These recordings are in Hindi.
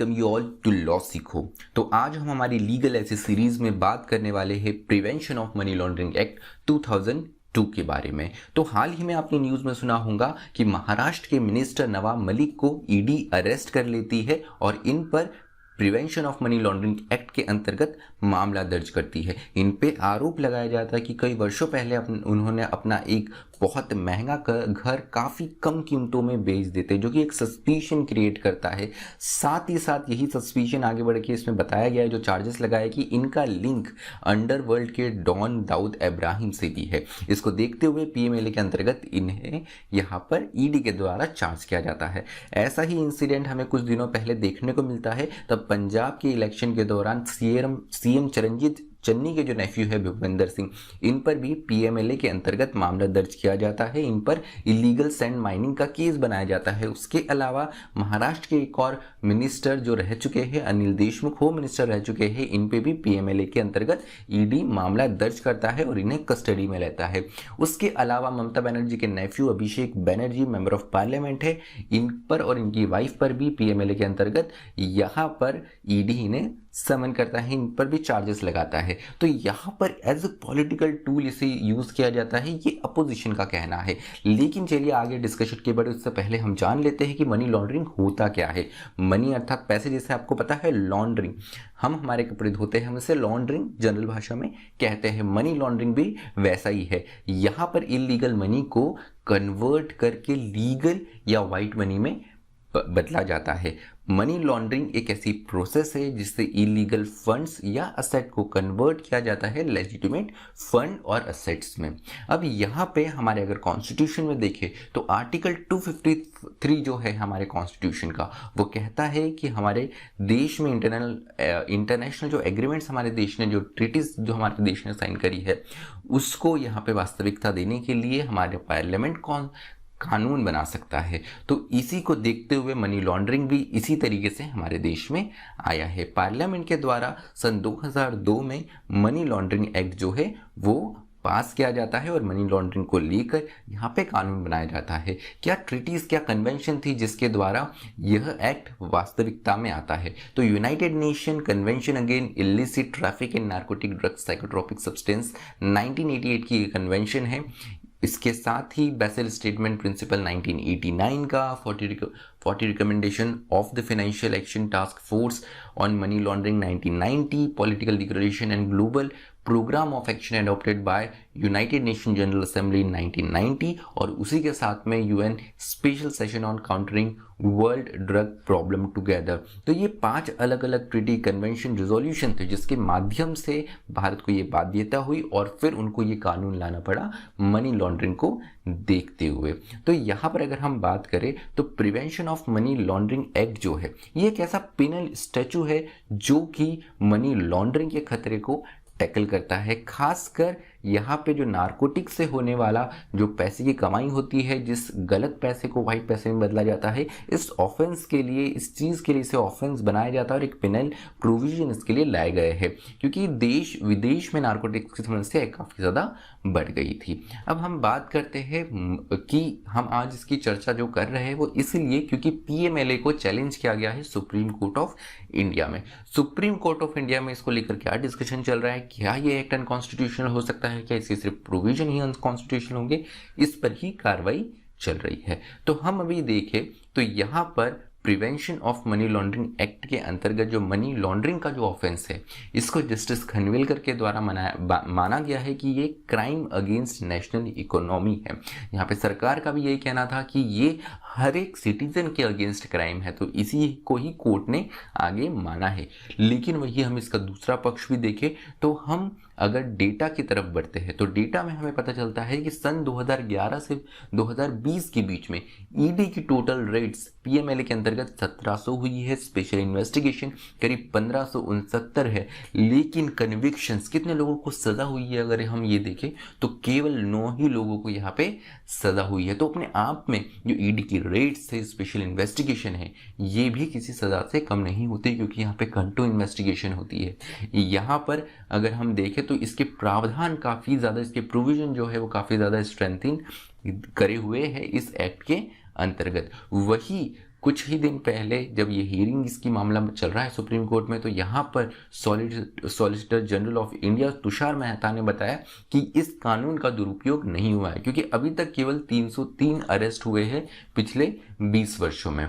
Welcome you all to Law Sikho. तो आज हम हमारी लीगल ऐसी सीरीज में बात करने वाले हैं prevention of money laundering act 2002 के बारे में। तो हाल ही में आपने न्यूज़ में सुना होगा कि महाराष्ट्र के मिनिस्टर नवाब मलिक को ईडी अरेस्ट कर लेती है और इन पर prevention of money laundering act के अंतर्गत मामला दर्ज करती है। इन पे आरोप लगाया जाता है कि कई वर्षों पहले उन्होंने अपना एक बहुत महंगा घर काफ़ी कम कीमतों में बेच देते, जो कि एक सस्पिशन क्रिएट करता है। साथ ही साथ यही सस्पिशन आगे बढ़ के इसमें बताया गया है, जो चार्जेस लगाया कि इनका लिंक अंडरवर्ल्ड के डॉन दाऊद इब्राहिम से भी है। इसको देखते हुए पीएमएलए के अंतर्गत इन्हें यहाँ पर ईडी के द्वारा चार्ज किया जाता है। ऐसा ही इंसिडेंट हमें कुछ दिनों पहले देखने को मिलता है। तब पंजाब के इलेक्शन के दौरान सीएम चरणजीत चन्नी के जो नेफ्यू है भूपेंद्र सिंह, इन पर भी पीएमएलए के अंतर्गत मामला दर्ज किया जाता है। इन पर इलीगल सैंड माइनिंग का केस बनाया जाता है। उसके अलावा महाराष्ट्र के एक और मिनिस्टर जो रह चुके हैं, अनिल देशमुख होम मिनिस्टर रह चुके हैं, इन पे भी पीएमएलए के अंतर्गत ईडी मामला दर्ज करता है और इन्हें कस्टडी में लेता है। उसके अलावा ममता बनर्जी के Neiphiu Abhishek Banerjee member of parliament है, इन पर और इनकी वाइफ पर भी पीएमएलए के अंतर्गत यहाँ पर ईडी इन्हें समन करता है, इन पर भी चार्जेस लगाता है। तो यहाँ पर एज अ पॉलिटिकल टूल इसे यूज़ किया जाता है, ये अपोजिशन का कहना है। लेकिन चलिए आगे डिस्कशन के बढ़े उससे पहले हम जान लेते हैं कि मनी लॉन्ड्रिंग होता क्या है। मनी अर्थात पैसे, जैसे आपको पता है लॉन्ड्रिंग, हम हमारे कपड़े धोते हैं, हम इसे लॉन्ड्रिंग जनरल भाषा में कहते हैं। मनी लॉन्ड्रिंग भी वैसा ही है। यहाँ पर इलीगल मनी को कन्वर्ट करके लीगल या वाइट मनी में बदला जाता है। मनी लॉन्ड्रिंग एक ऐसी प्रोसेस है जिससे इलीगल फंड्स या असेट को कन्वर्ट किया जाता है लेजिटिमेट फंड और असेट्स में। अब यहाँ पे हमारे अगर कॉन्स्टिट्यूशन में देखें तो आर्टिकल 253 जो है हमारे कॉन्स्टिट्यूशन का, वो कहता है कि हमारे देश में इंटरनेशनल जो एग्रीमेंट्स हमारे देश ने, जो ट्रीटीज जो हमारे देश ने साइन करी है, उसको यहाँ पे वास्तविकता देने के लिए हमारे पार्लियामेंट कानून बना सकता है। तो इसी को देखते हुए मनी लॉन्ड्रिंग भी इसी तरीके से हमारे देश में आया है। पार्लियामेंट के द्वारा सन 2002 में मनी लॉन्ड्रिंग एक्ट जो है वो पास किया जाता है और मनी लॉन्ड्रिंग को लेकर यहाँ पे कानून बनाया जाता है। क्या ट्रीटीज, क्या कन्वेंशन थी जिसके द्वारा यह एक्ट वास्तविकता में आता है? तो United nation convention again illicit traffic in narcotic drugs psychotropic substance 1988 की कन्वेंशन है। इसके साथ ही बेसल स्टेटमेंट प्रिंसिपल 1989 का 40 recommendation of the financial action task force on money laundering 1990, political declaration and global programme of action adopted by United Nation General Assembly in 1990, और उसी के साथ में UN special session on countering world drug problem together. तो ये 5 अलग अलग ट्रीटी, कन्वेंशन, रिजोल्यूशन थे जिसके माध्यम से भारत को ये बाध्यता हुई और फिर उनको ये कानून लाना पड़ा मनी लॉन्ड्रिंग को देखते हुए। तो यहाँ पर अगर हम बात करें तो prevention of money laundering act जो है, ये एक ऐसा पिनल स्टैचू है जो कि मनी लॉन्ड्रिंग के खतरे को टैकल करता है। खासकर यहाँ पे जो नारकोटिक से होने वाला जो पैसे की कमाई होती है, जिस गलत पैसे को वाइट पैसे में बदला जाता है, इस ऑफेंस के लिए, इस चीज़ के लिए इसे ऑफेंस बनाया जाता है और एक पिनल प्रोविजन इसके लिए लाए गए हैं, क्योंकि देश विदेश में नारकोटिक्स की समस्या काफ़ी ज़्यादा बढ़ गई थी। अब हम बात करते हैं कि हम आज इसकी चर्चा जो कर रहे हैं वो इसलिए क्योंकि पीएमएलए को चैलेंज किया गया है सुप्रीम कोर्ट ऑफ इंडिया में। सुप्रीम कोर्ट ऑफ इंडिया में इसको लेकर क्या डिस्कशन चल रहा है, क्या ये एक्ट अनकॉन्स्टिट्यूशनल हो सकता है, क्या इसके सिर्फ प्रोविजन ही अनकॉन्स्टिट्यूशनल होंगे, इस पर ही कार्रवाई चल रही है। तो हम अभी देखें तो यहाँ पर prevention of money laundering act के अंतर्गत जो मनी लॉन्ड्रिंग का जो ऑफेंस है, इसको जस्टिस खनविलकर के द्वारा माना गया है कि ये क्राइम अगेंस्ट नेशनल इकोनॉमी है। यहाँ पे सरकार का भी यही कहना था कि ये हर एक सिटीजन के अगेंस्ट क्राइम है, तो इसी को ही कोर्ट ने आगे माना है। लेकिन वही हम इसका दूसरा पक्ष भी देखें तो हम अगर डेटा की तरफ बढ़ते हैं तो डेटा में हमें पता चलता है कि सन 2011 से 2020 के बीच में ईडी की टोटल रेट्स पीएमएलए के अंतर्गत 1700 हुई है, स्पेशल इन्वेस्टिगेशन करीब 1569 है, लेकिन कन्विक्शंस कितने लोगों को सजा हुई है अगर हम ये देखें तो केवल 9 ही लोगों को यहाँ पे सजा हुई है। तो अपने आप में जो ईडी की रेट्स है, स्पेशल इन्वेस्टिगेशन है, ये भी किसी सजा से कम नहीं होती, क्योंकि यहाँ पे कंटू इन्वेस्टिगेशन होती है। यहाँ पर अगर हम देखें तो इसके प्रावधान काफ़ी ज़्यादा, इसके प्रोविजन जो है वो काफ़ी ज़्यादा स्ट्रेंथिंग करे हुए हैं इस एक्ट के अंतर्गत। वही कुछ ही दिन पहले जब ये हियरिंग इसकी मामला चल रहा है सुप्रीम कोर्ट में, तो यहाँ पर solicitor general of India Tushar Mehta ने बताया कि इस कानून का दुरुपयोग नहीं हुआ है, क्योंकि अभी तक केवल 303 अरेस्ट हुए हैं पिछले 20 वर्षों में।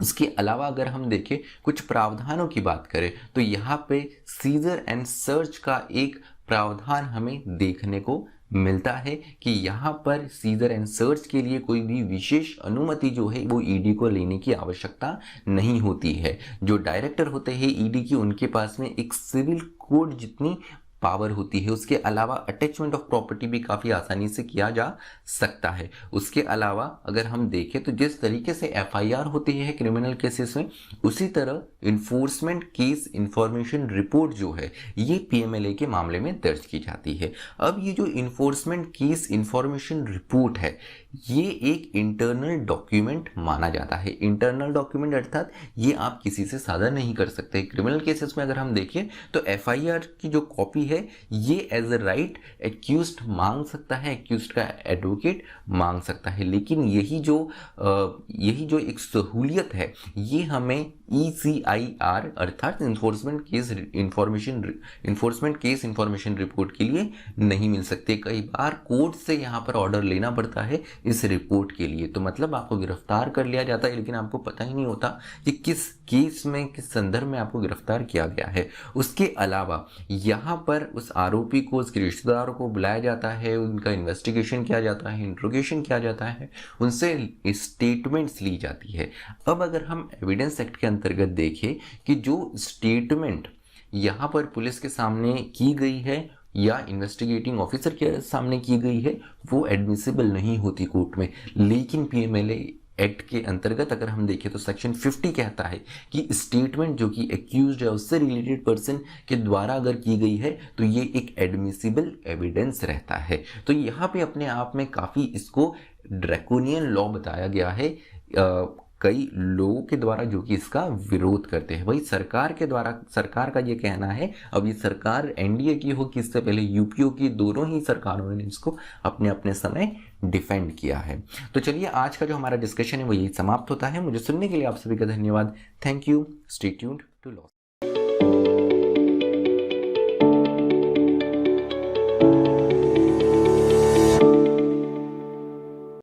इसके अलावा अगर हम देखें कुछ प्रावधानों की बात करें तो यहाँ पे सीजर एंड सर्च का एक प्रावधान हमें देखने को मिलता है कि यहाँ पर सीजर एंड सर्च के लिए कोई भी विशेष अनुमति जो है वो ईडी को लेने की आवश्यकता नहीं होती है। जो डायरेक्टर होते हैं ईडी की, उनके पास में एक सिविल कोड जितनी पावर होती है। उसके अलावा अटैचमेंट ऑफ प्रॉपर्टी भी काफ़ी आसानी से किया जा सकता है। उसके अलावा अगर हम देखें तो जिस तरीके से एफआईआर होती है क्रिमिनल केसेस में, उसी तरह इन्फोर्समेंट केस इंफॉर्मेशन रिपोर्ट जो है ये पीएमएलए के मामले में दर्ज की जाती है। अब ये जो इन्फोर्समेंट केस इंफॉर्मेशन रिपोर्ट है ये एक इंटरनल डॉक्यूमेंट माना जाता है। इंटरनल डॉक्यूमेंट अर्थात ये आप किसी से साझा नहीं कर सकते। क्रिमिनल केसेस में अगर हम देखें तो एफआईआर की जो कॉपी है ये एज अ राइट एक्यूज्ड मांग सकता है, एक्यूज्ड का एडवोकेट मांग सकता है, लेकिन यही जो एक सहूलियत है ये हमें ECIR अर्थात इन्फोर्समेंट केस इंफॉर्मेशन रिपोर्ट के लिए नहीं मिल सकते। कई बार कोर्ट से यहाँ पर ऑर्डर लेना पड़ता है इस रिपोर्ट के लिए, तो मतलब आपको गिरफ्तार कर लिया जाता है लेकिन आपको पता ही नहीं होता कि किस केस में, किस संदर्भ में आपको गिरफ्तार किया गया है। उसके अलावा यहाँ पर उस आरोपी को, उसके रिश्तेदारों को बुलाया जाता है, उनका इन्वेस्टिगेशन किया जाता है, इंट्रोगेशन किया जाता है, उनसे स्टेटमेंट्स ली जाती है। अब अगर हम एविडेंस एक्ट के अंतर्गत देखें कि जो स्टेटमेंट यहाँ पर पुलिस के सामने की गई है या इन्वेस्टिगेटिंग ऑफिसर के सामने की गई है वो एडमिसिबल नहीं होती कोर्ट में, लेकिन पीएमएलए एक्ट के अंतर्गत अगर हम देखें तो सेक्शन 50 कहता है कि स्टेटमेंट जो कि एक्यूज्ड है उससे रिलेटेड पर्सन के द्वारा अगर की गई है तो ये एक एडमिसिबल एविडेंस रहता है। तो यहाँ पे अपने आप में काफ़ी इसको ड्रैकोनियन लॉ बताया गया है कई लोगों के द्वारा जो कि इसका विरोध करते हैं। वही सरकार के द्वारा, सरकार का ये कहना है, अब ये सरकार एनडीए की हो कि इससे पहले यूपीओ की, दोनों ही सरकारों ने इसको अपने अपने समय डिफेंड किया है। तो चलिए आज का जो हमारा डिस्कशन है वो यही समाप्त होता है। मुझे सुनने के लिए आप सभी का धन्यवाद। Thank you. Stay tuned to law.